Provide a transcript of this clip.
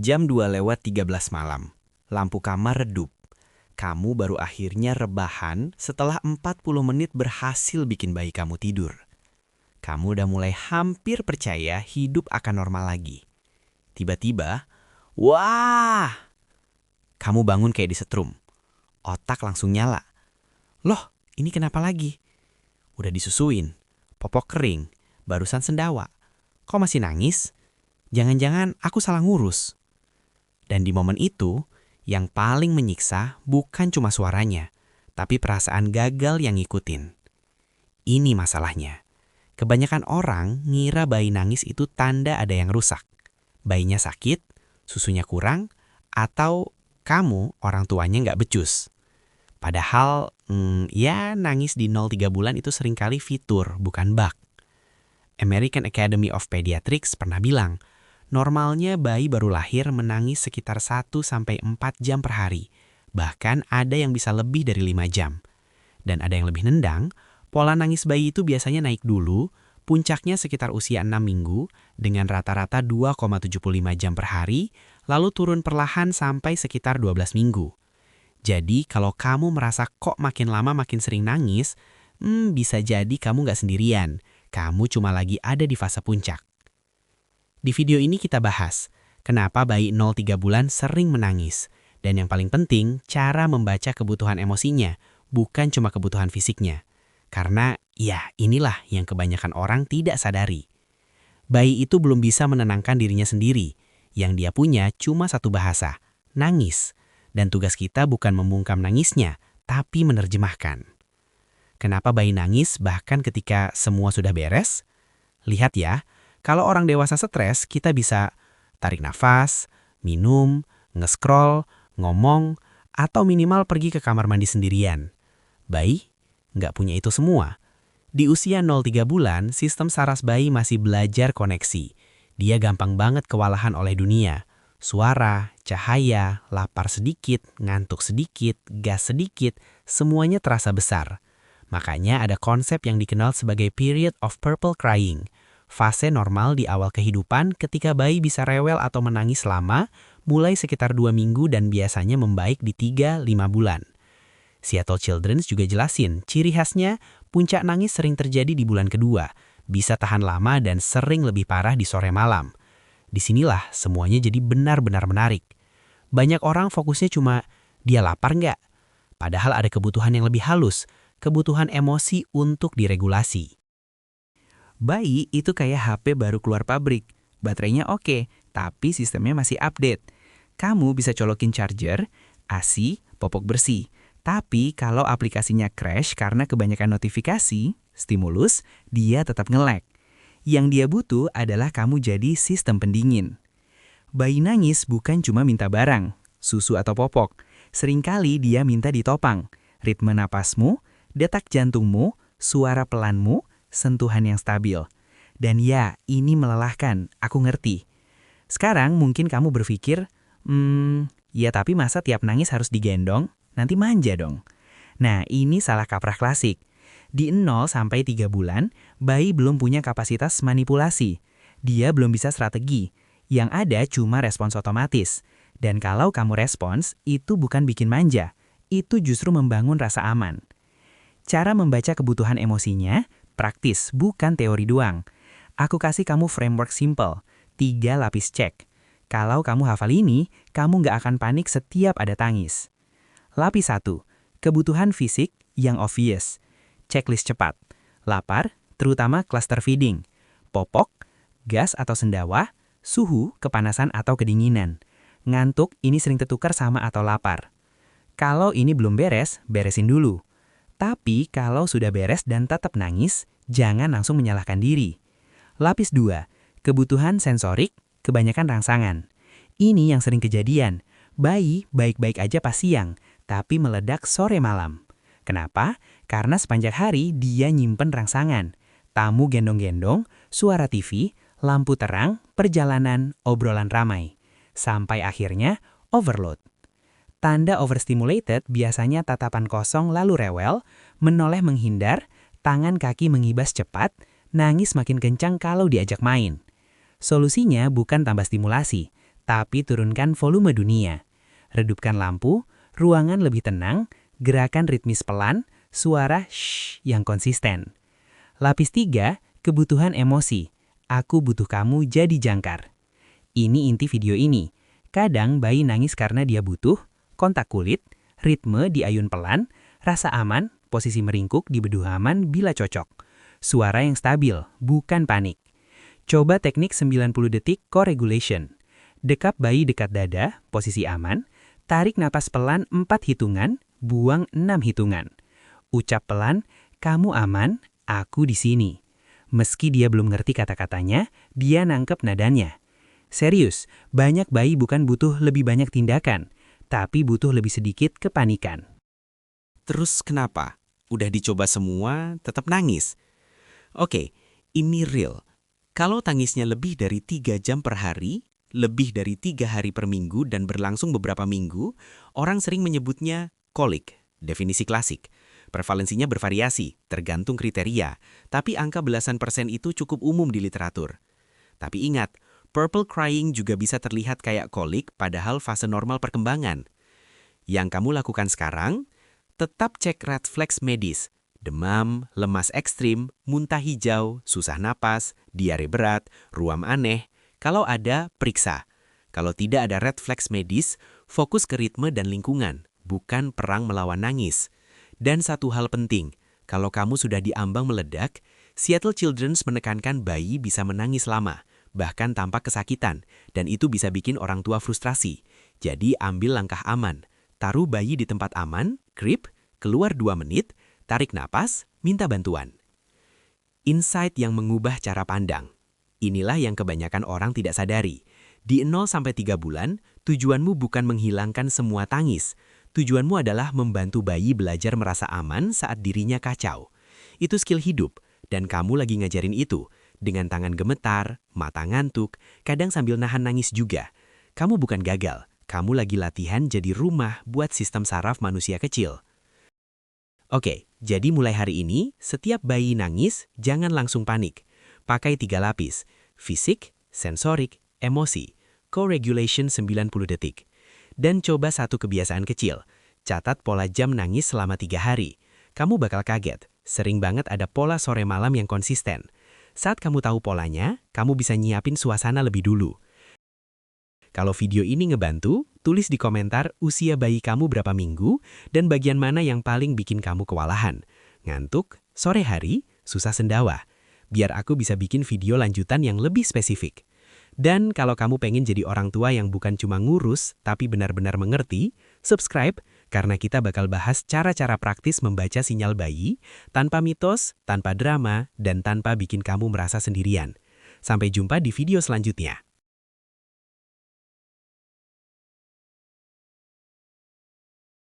Jam 2:13 malam. Lampu kamar redup. Kamu baru akhirnya rebahan setelah 40 menit berhasil bikin bayi kamu tidur. Kamu udah mulai hampir percaya hidup akan normal lagi. Tiba-tiba, wah! Kamu bangun kayak disetrum. Otak langsung nyala. Loh, ini kenapa lagi? Udah disusuin, popok kering, barusan sendawa. Kok masih nangis? Jangan-jangan aku salah ngurus. Dan di momen itu, yang paling menyiksa bukan cuma suaranya, tapi perasaan gagal yang ngikutin. Ini masalahnya. Kebanyakan orang ngira bayi nangis itu tanda ada yang rusak. Bayinya sakit, susunya kurang, atau kamu orang tuanya nggak becus. Padahal, ya nangis di 0-3 bulan itu seringkali fitur, bukan bug. American Academy of Pediatrics pernah bilang, normalnya bayi baru lahir menangis sekitar 1-4 jam per hari. Bahkan ada yang bisa lebih dari 5 jam. Dan ada yang lebih nendang, pola nangis bayi itu biasanya naik dulu, puncaknya sekitar usia 6 minggu, dengan rata-rata 2,75 jam per hari, lalu turun perlahan sampai sekitar 12 minggu. Jadi kalau kamu merasa kok makin lama makin sering nangis, bisa jadi kamu nggak sendirian. Kamu cuma lagi ada di fase puncak. Di video ini kita bahas, kenapa bayi 0-3 bulan sering menangis. Dan yang paling penting, cara membaca kebutuhan emosinya, bukan cuma kebutuhan fisiknya. Karena, ya inilah yang kebanyakan orang tidak sadari. Bayi itu belum bisa menenangkan dirinya sendiri. Yang dia punya cuma satu bahasa, nangis. Dan tugas kita bukan membungkam nangisnya, tapi menerjemahkan. Kenapa bayi nangis bahkan ketika semua sudah beres? Lihat ya, kalau orang dewasa stres, kita bisa tarik nafas, minum, nge-scroll, ngomong, atau minimal pergi ke kamar mandi sendirian. Bayi nggak punya itu semua. Di usia 0-3 bulan, sistem saras bayi masih belajar koneksi. Dia gampang banget kewalahan oleh dunia. Suara, cahaya, lapar sedikit, ngantuk sedikit, gas sedikit, semuanya terasa besar. Makanya ada konsep yang dikenal sebagai period of purple crying. Fase normal di awal kehidupan ketika bayi bisa rewel atau menangis lama, mulai sekitar 2 minggu dan biasanya membaik di 3-5 bulan. Seattle Children's juga jelasin, ciri khasnya puncak nangis sering terjadi di bulan kedua, bisa tahan lama dan sering lebih parah di sore malam. Disinilah semuanya jadi benar-benar menarik. Banyak orang fokusnya cuma, dia lapar nggak? Padahal ada kebutuhan yang lebih halus, kebutuhan emosi untuk diregulasi. Bayi itu kayak HP baru keluar pabrik. Baterainya oke, tapi sistemnya masih update. Kamu bisa colokin charger, ASI, popok bersih. Tapi kalau aplikasinya crash karena kebanyakan notifikasi, stimulus, dia tetap nge-lag. Yang dia butuh adalah kamu jadi sistem pendingin. Bayi nangis bukan cuma minta barang, susu atau popok. Seringkali dia minta ditopang. Ritme napasmu, detak jantungmu, suara pelanmu, sentuhan yang stabil. Dan ya, ini melelahkan, aku ngerti. Sekarang mungkin kamu berpikir, ya tapi masa tiap nangis harus digendong? Nanti manja dong. Nah, ini salah kaprah klasik. Di 0-3 bulan, bayi belum punya kapasitas manipulasi. Dia belum bisa strategi. Yang ada cuma respons otomatis. Dan kalau kamu respons, itu bukan bikin manja. Itu justru membangun rasa aman. Cara membaca kebutuhan emosinya, praktis, bukan teori doang. Aku kasih kamu framework simple, 3 lapis cek. Kalau kamu hafal ini, kamu nggak akan panik setiap ada tangis. Lapis 1, kebutuhan fisik yang obvious. Checklist cepat. Lapar, terutama cluster feeding. Popok, gas atau sendawa, suhu, kepanasan atau kedinginan. Ngantuk, ini sering tertukar sama atau lapar. Kalau ini belum beres, beresin dulu. Tapi kalau sudah beres dan tetap nangis, jangan langsung menyalahkan diri. Lapis 2, kebutuhan sensorik, kebanyakan rangsangan. Ini yang sering kejadian. Bayi baik-baik aja pas siang, tapi meledak sore malam. Kenapa? Karena sepanjang hari dia nyimpen rangsangan. Tamu gendong-gendong, suara TV, lampu terang, perjalanan, obrolan ramai. Sampai akhirnya overload. Tanda overstimulated biasanya tatapan kosong lalu rewel, menoleh menghindar, tangan kaki mengibas cepat, nangis makin kencang kalau diajak main. Solusinya bukan tambah stimulasi, tapi turunkan volume dunia. Redupkan lampu, ruangan lebih tenang, gerakan ritmis pelan, suara shh yang konsisten. Lapis 3, kebutuhan emosi. Aku butuh kamu jadi jangkar. Ini inti video ini. Kadang bayi nangis karena dia butuh, kontak kulit, ritme di ayun pelan, rasa aman, posisi meringkuk di beduh aman bila cocok. Suara yang stabil, bukan panik. Coba teknik 90 detik co-regulation. Dekap bayi dekat dada, posisi aman, tarik napas pelan 4 hitungan, buang 6 hitungan. Ucap pelan, kamu aman, aku di sini. Meski dia belum ngerti kata-katanya, dia nangkep nadanya. Serius, banyak bayi bukan butuh lebih banyak tindakan, tapi butuh lebih sedikit kepanikan. Terus kenapa? Udah dicoba semua, tetap nangis? Oke, ini real. Kalau tangisnya lebih dari 3 jam per hari, lebih dari 3 hari per minggu dan berlangsung beberapa minggu, orang sering menyebutnya kolik, definisi klasik. Prevalensinya bervariasi, tergantung kriteria, tapi angka belasan persen itu cukup umum di literatur. Tapi ingat, purple crying juga bisa terlihat kayak kolik padahal fase normal perkembangan. Yang kamu lakukan sekarang, tetap cek red flags medis. Demam, lemas ekstrim, muntah hijau, susah napas, diare berat, ruam aneh. Kalau ada, periksa. Kalau tidak ada red flags medis, fokus ke ritme dan lingkungan, bukan perang melawan nangis. Dan satu hal penting, kalau kamu sudah diambang meledak, Seattle Children's menekankan bayi bisa menangis lama, bahkan tanpa kesakitan, dan itu bisa bikin orang tua frustrasi. Jadi ambil langkah aman. Taruh bayi di tempat aman, crib, keluar 2 menit, tarik napas, minta bantuan. Insight yang mengubah cara pandang. Inilah yang kebanyakan orang tidak sadari. Di 0-3 bulan, tujuanmu bukan menghilangkan semua tangis. Tujuanmu adalah membantu bayi belajar merasa aman saat dirinya kacau. Itu skill hidup, dan kamu lagi ngajarin itu. Dengan tangan gemetar, mata ngantuk, kadang sambil nahan nangis juga. Kamu bukan gagal, kamu lagi latihan jadi rumah buat sistem saraf manusia kecil. Oke, jadi mulai hari ini, setiap bayi nangis, jangan langsung panik. Pakai 3 lapis, fisik, sensorik, emosi, co-regulation 90 detik. Dan coba satu kebiasaan kecil, catat pola jam nangis selama 3 hari. Kamu bakal kaget, sering banget ada pola sore malam yang konsisten. Saat kamu tahu polanya, kamu bisa nyiapin suasana lebih dulu. Kalau video ini ngebantu, tulis di komentar usia bayi kamu berapa minggu dan bagian mana yang paling bikin kamu kewalahan. Ngantuk, sore hari, susah sendawa. Biar aku bisa bikin video lanjutan yang lebih spesifik. Dan kalau kamu pengen jadi orang tua yang bukan cuma ngurus, tapi benar-benar mengerti, subscribe, karena kita bakal bahas cara-cara praktis membaca sinyal bayi, tanpa mitos, tanpa drama, dan tanpa bikin kamu merasa sendirian. Sampai jumpa di video selanjutnya.